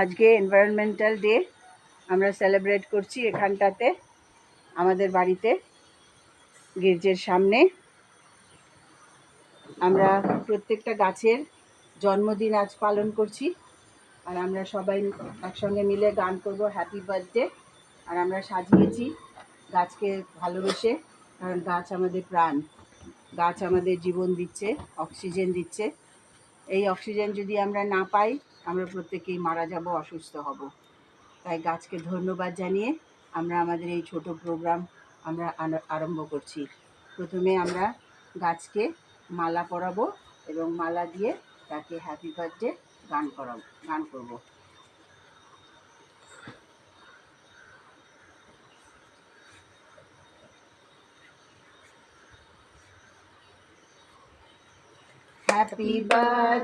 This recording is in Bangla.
আজকে এনভায়রনমেন্টাল ডে আমরা সেলিব্রেট করছি এখানটাতে আমাদের বাড়িতে গির্জের সামনে। আমরা প্রত্যেকটা গাছের জন্মদিন আজ পালন করছি, আর আমরা সবাই একসঙ্গে মিলে গান করব হ্যাপি বার্থডে। আর আমরা সাজিয়েছি গাছকে ভালোবেসে, কারণ গাছ আমাদের প্রাণ, গাছ আমাদের জীবন দিচ্ছে, অক্সিজেন দিচ্ছে। এই অক্সিজেন যদি আমরা না পাই, আমরা প্রত্যেকেই মারা যাব, অসুস্থ হব। তাই গাছকে ধন্যবাদ জানিয়ে আমরা আমাদের এই ছোট প্রোগ্রাম আমরা আরম্ভ করছি। প্রথমে আমরা গাছকে মালা পরাবো এবং মালা দিয়ে তাকে হ্যাপি বার্থডে গান করব। Happy birthday